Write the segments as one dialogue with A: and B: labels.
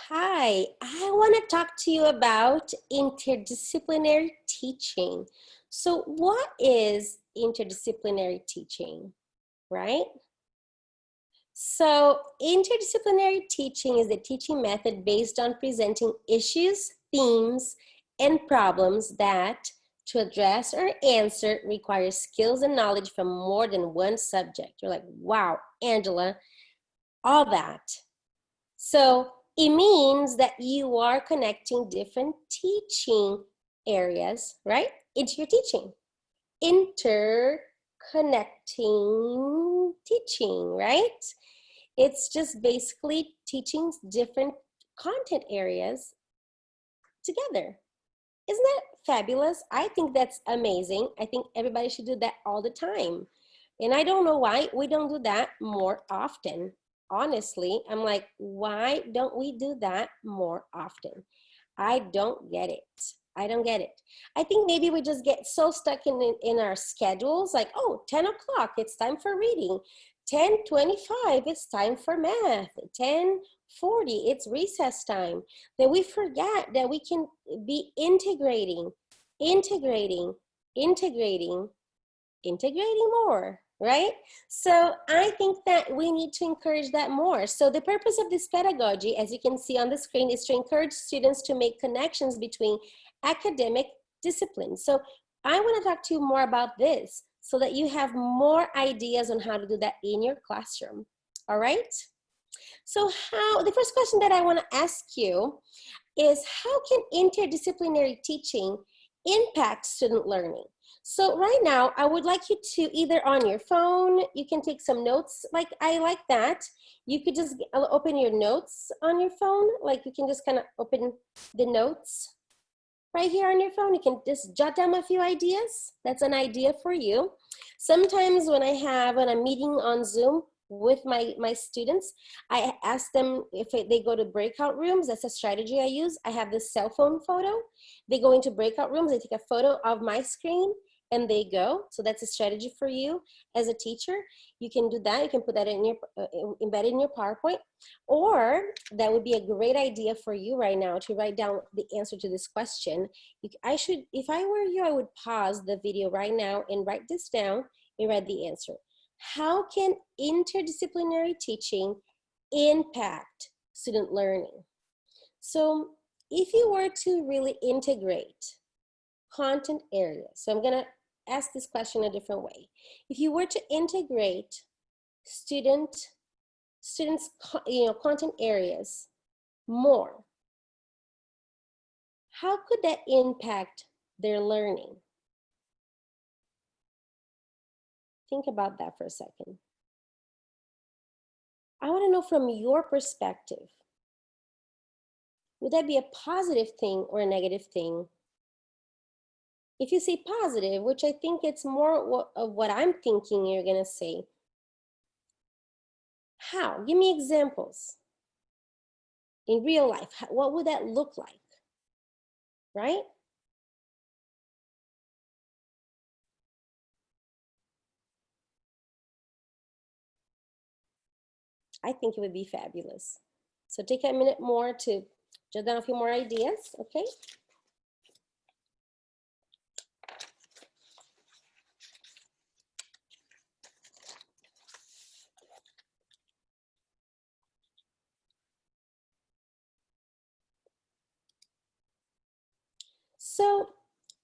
A: Hi, I want to talk to you about interdisciplinary teaching. So, what is interdisciplinary teaching, right? So, interdisciplinary teaching is a teaching method based on presenting issues, themes, and problems that, to address or answer, requires skills and knowledge from more than one subject. You're like, wow, Angela, all that. So it means that you are connecting different teaching areas, right, into your teaching. Interconnecting teaching, right? It's just basically teaching different content areas together. Isn't that fabulous? I think that's amazing. I think everybody should do that all the time. And I don't know why we don't do that more often. Honestly, I'm like, why don't we do that more often? I don't get it. I don't get it. I think maybe we just get so stuck in our schedules, like, oh, 10 o'clock, it's time for reading. 10:25, it's time for math. 10:40, it's recess time. That we forget that we can be integrating, integrating, integrating, integrating more, right? So I think that we need to encourage that more. So the purpose of this pedagogy, as you can see on the screen, is to encourage students to make connections between academic disciplines. So I want to talk to you more about this so that you have more ideas on how to do that in your classroom. All right? So the first question that I want to ask you is, how can interdisciplinary teaching impact student learning? So right now, I would like you to, either on your phone, you can take some notes, like I like that. You could just open your notes on your phone, like you can just kind of open the notes right here on your phone. You can just jot down a few ideas. That's an idea for you. Sometimes when I'm meeting on Zoom with my students, I ask them if they go to breakout rooms. That's a strategy I use. I have this cell phone photo. They go into breakout rooms, they take a photo of my screen and they go. So that's a strategy for you as a teacher. You can do that. You can put that in your embedded in your PowerPoint. Or that would be a great idea for you right now to write down the answer to this question. If I were you, I would pause the video right now and write this down and write the answer. How can interdisciplinary teaching impact student learning? So if you were to really integrate content areas, so I'm gonna ask this question a different way. If you were to integrate students' content areas more, how could that impact their learning? Think about that for a second. I want to know from your perspective, would that be a positive thing or a negative thing? If you say positive, which I think it's more of what I'm thinking you're going to say, how? Give me examples. In real life, what would that look like? Right? I think it would be fabulous. So take a minute more to jot down a few more ideas, okay? So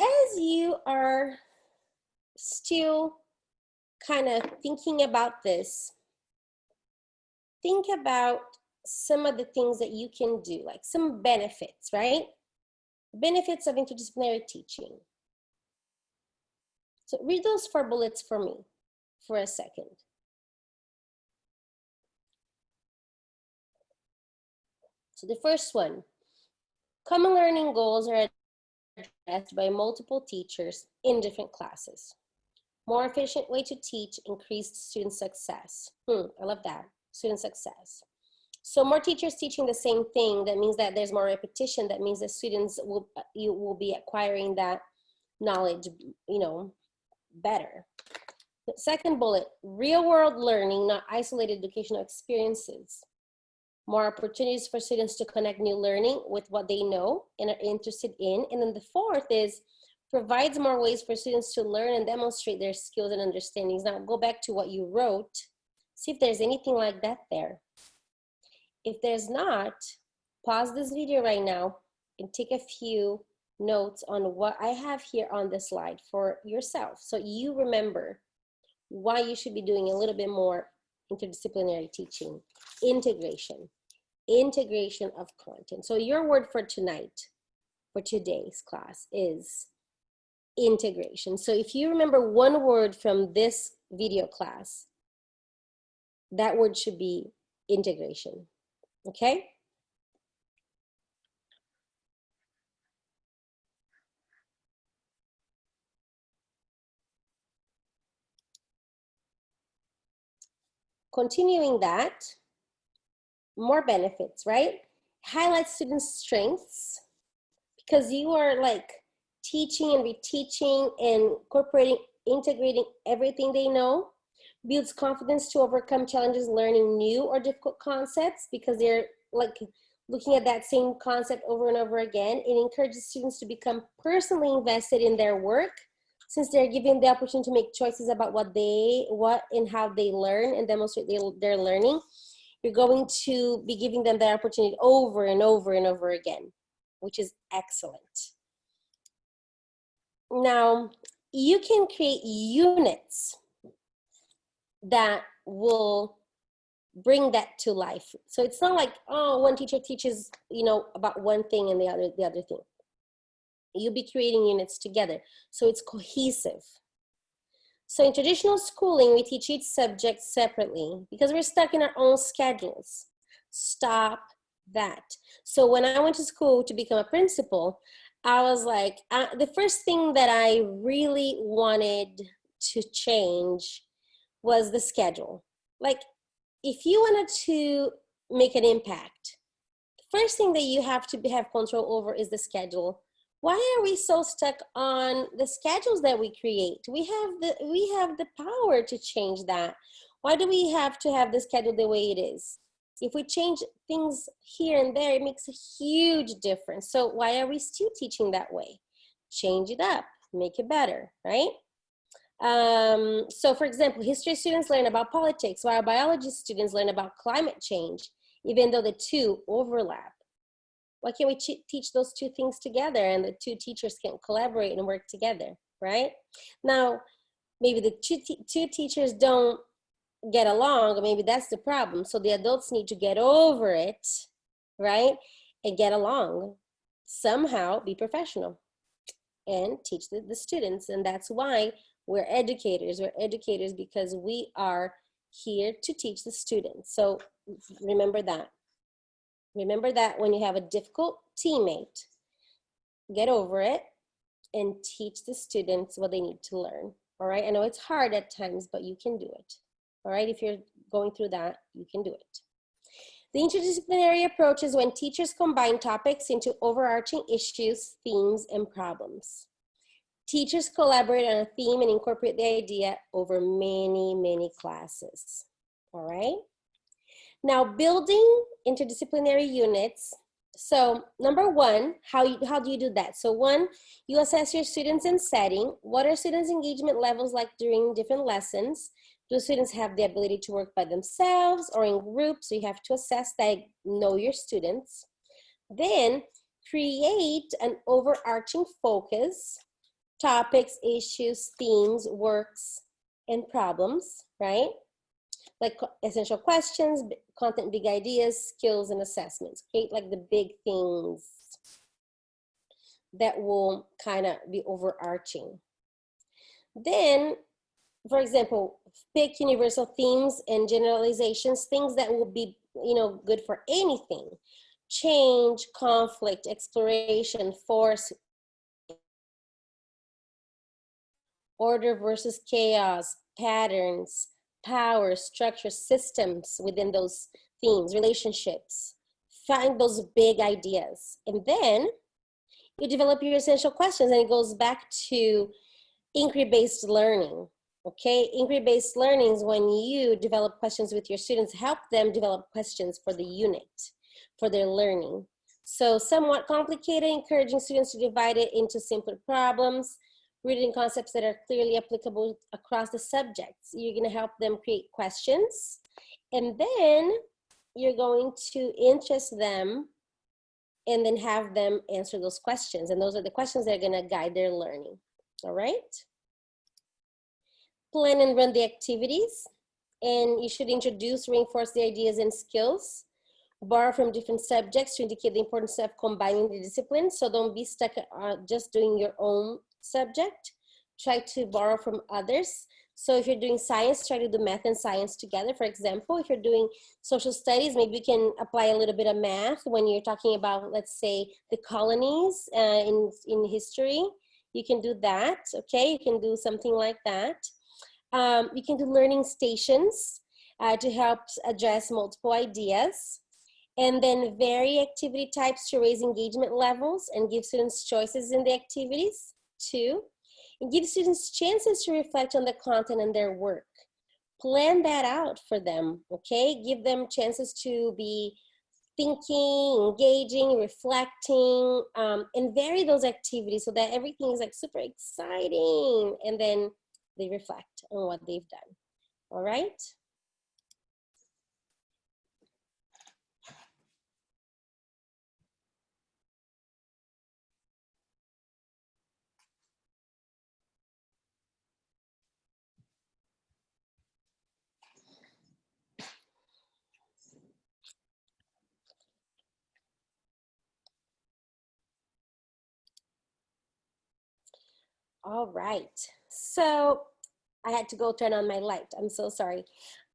A: as you are still kind of thinking about this, think about some of the things that you can do, like some benefits, right? Benefits of interdisciplinary teaching. So read those 4 bullets for me for a second. So the first one, common learning goals are addressed by multiple teachers in different classes. More efficient way to teach, increased student success. I love that, student success. So more teachers teaching the same thing, that means that there's more repetition. That means that students will be acquiring that knowledge, better. The second bullet, real world learning, not isolated educational experiences. more opportunities for students to connect new learning with what they know and are interested in. And then the fourth is provides more ways for students to learn and demonstrate their skills and understandings. Now go back to what you wrote, see if there's anything like that there. If there's not, pause this video right now and take a few notes on what I have here on the slide for yourself, so you remember why you should be doing a little bit more interdisciplinary teaching. Integration of content. So your word for tonight, for today's class, is integration. So if you remember one word from this video class, that word should be integration. Okay? Continuing that, more benefits, right? Highlight students' strengths, because you are like teaching and reteaching and incorporating, integrating everything they know. Builds confidence to overcome challenges learning new or difficult concepts, because they're like looking at that same concept over and over again. It encourages students to become personally invested in their work, since they're given the opportunity to make choices about what and how they learn and demonstrate their learning. You're going to be giving them that opportunity over and over and over again, which is excellent. Now, you can create units that will bring that to life. So it's not like, oh, one teacher teaches, about one thing and the other thing. You'll be creating units together, so it's cohesive. So in traditional schooling, we teach each subject separately because we're stuck in our own schedules. Stop that. So when I went to school to become a principal, I was like, the first thing that I really wanted to change was the schedule. Like, if you wanted to make an impact, the first thing that you have to have control over is the schedule. Why are we so stuck on the schedules that we create? We have the power to change that. Why do we have to have the schedule the way it is? If we change things here and there, it makes a huge difference. So why are we still teaching that way? Change it up, make it better, right? So for example, history students learn about politics, while biology students learn about climate change, even though the two overlap. Why can't we teach those two things together and the two teachers can collaborate and work together, right? Now, maybe the two teachers don't get along, or maybe that's the problem. So the adults need to get over it, right? And get along. Somehow be professional and teach the students. And that's why we're educators. We're educators because we are here to teach the students. So remember that. Remember that when you have a difficult teammate, get over it and teach the students what they need to learn. All right, I know it's hard at times, but you can do it. All right, if you're going through that, you can do it. The interdisciplinary approach is when teachers combine topics into overarching issues, themes, and problems. Teachers collaborate on a theme and incorporate the idea over many, many classes. All right. Now, building interdisciplinary units. So number one, how do you do that? So one, you assess your students and setting. What are students' engagement levels like during different lessons? Do students have the ability to work by themselves or in groups? So you have to assess that, know your students. Then create an overarching focus, topics, issues, themes, works, and problems, right? Like essential questions, content, big ideas, skills, and assessments. Create like the big things that will kind of be overarching. Then, for example, pick universal themes and generalizations, things that will be, good for anything. Change, conflict, exploration, force, order versus chaos, patterns, power, structure, systems within those themes, relationships. Find those big ideas. And then you develop your essential questions, and it goes back to inquiry-based learning, Okay, inquiry-based learning is when you develop questions with your students, help them develop questions for the unit, for their learning. So somewhat complicated, encouraging students to divide it into simpler problems, reading concepts that are clearly applicable across the subjects. You're gonna help them create questions, and then you're going to interest them and then have them answer those questions. And those are the questions that are gonna guide their learning, all right? Plan and run the activities, and you should introduce, reinforce the ideas and skills, borrow from different subjects to indicate the importance of combining the disciplines. So don't be stuck just doing your own subject. Try to borrow from others. So if you're doing science, try to do math and science together. For example, if you're doing social studies, maybe you can apply a little bit of math when you're talking about, let's say, the colonies in history. You can do that, okay? You can do something like that. You can do learning stations to help address multiple ideas. And then vary activity types to raise engagement levels and give students choices in the activities. 2, and give students chances to reflect on the content and their work. Plan that out for them, okay? Give them chances to be thinking, engaging, reflecting, and vary those activities so that everything is like super exciting, and then they reflect on what they've done, all right? All right, so I had to go turn on my light. I'm so sorry.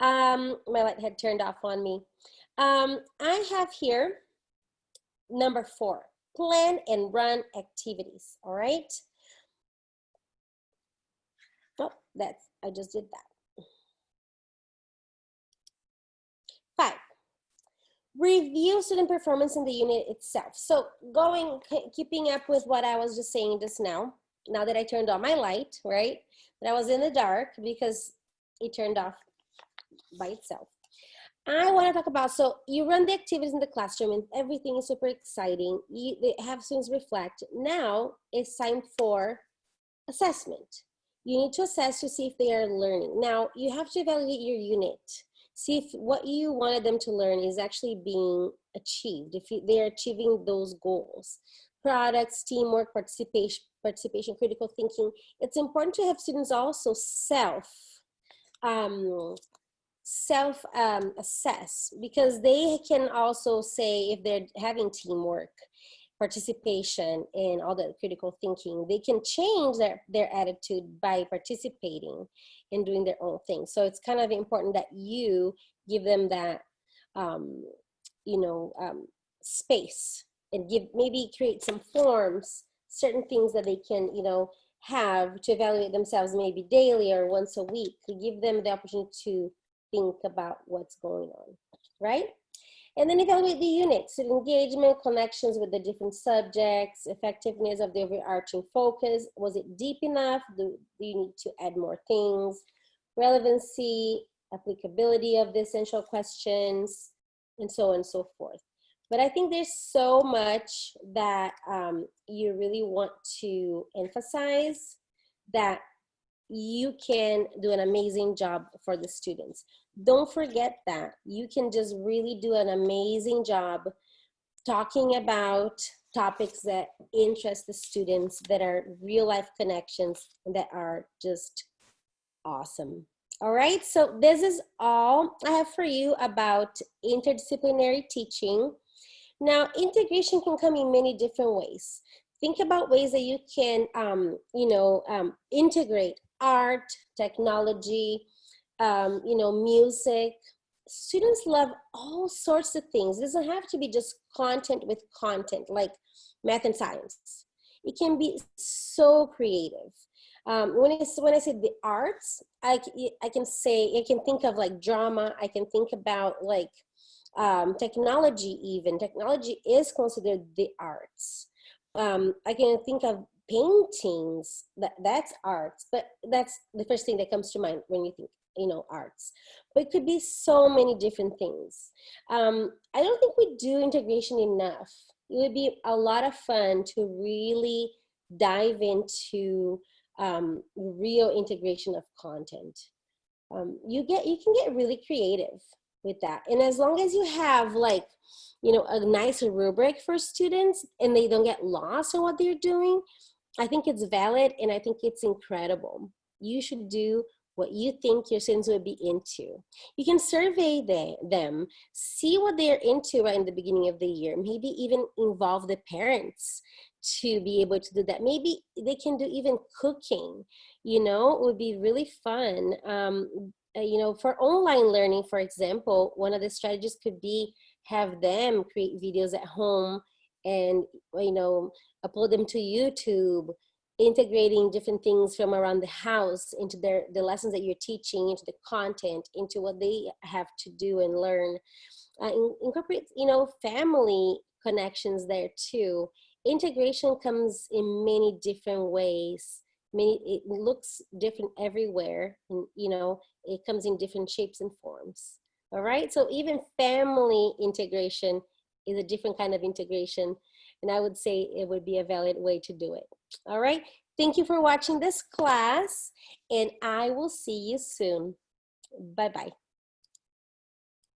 A: My light had turned off on me. I have here number 4, plan and run activities, all right? Oh, I just did that. 5, review student performance in the unit itself. So keeping up with what I was just saying just now that I turned on my light, right? But I was in the dark because it turned off by itself. I want to talk about, so you run the activities in the classroom and everything is super exciting. They have students reflect. Now it's time for assessment. You need to assess to see if they are learning. Now you have to evaluate your unit. See if what you wanted them to learn is actually being achieved, if they're achieving those goals. Products, teamwork, participation, critical thinking. It's important to have students also self-assess, because they can also say if they're having teamwork, participation, and all that critical thinking, they can change their attitude by participating and doing their own thing. So it's kind of important that you give them that space, and maybe create some forms, certain things that they can have to evaluate themselves, maybe daily or once a week, to give them the opportunity to think about what's going on, right? And then evaluate the units, engagement, connections with the different subjects, effectiveness of the overarching focus. Was it deep enough? Do you need to add more things? Relevancy, applicability of the essential questions, and so on and so forth. But I think there's so much that you really want to emphasize, that you can do an amazing job for the students. Don't forget that. You can just really do an amazing job talking about topics that interest the students, that are real life connections, that are just awesome. All right, so this is all I have for you about interdisciplinary teaching. Now, integration can come in many different ways. Think about ways that you can, integrate art, technology, music. Students love all sorts of things. It doesn't have to be just content with content, like math and science. It can be so creative. When I say the arts, I can think of like drama. I can think about like technology even. Technology is considered the arts. I can think of paintings, that's arts, but that's the first thing that comes to mind when you think, arts. But it could be so many different things. I don't think we do integration enough. It would be a lot of fun to really dive into real integration of content. You can get really creative with that, and as long as you have, like, a nice rubric for students and they don't get lost in what they're doing, I think it's valid, and I think it's incredible. You should do what you think your students would be into. You can survey them, see what they're into right in the beginning of the year, maybe even involve the parents to be able to do that. Maybe they can do even cooking, it would be really fun. For online learning, for example, one of the strategies could be have them create videos at home and, upload them to YouTube, integrating different things from around the house into the lessons that you're teaching, into the content, into what they have to do and learn. Incorporate, family connections there too. Integration comes in many different ways. It looks different everywhere, and it comes in different shapes and forms. All right, so even family integration is a different kind of integration, and I would say it would be a valid way to do it. All right, thank you for watching this class, and I will see you soon. Bye-bye.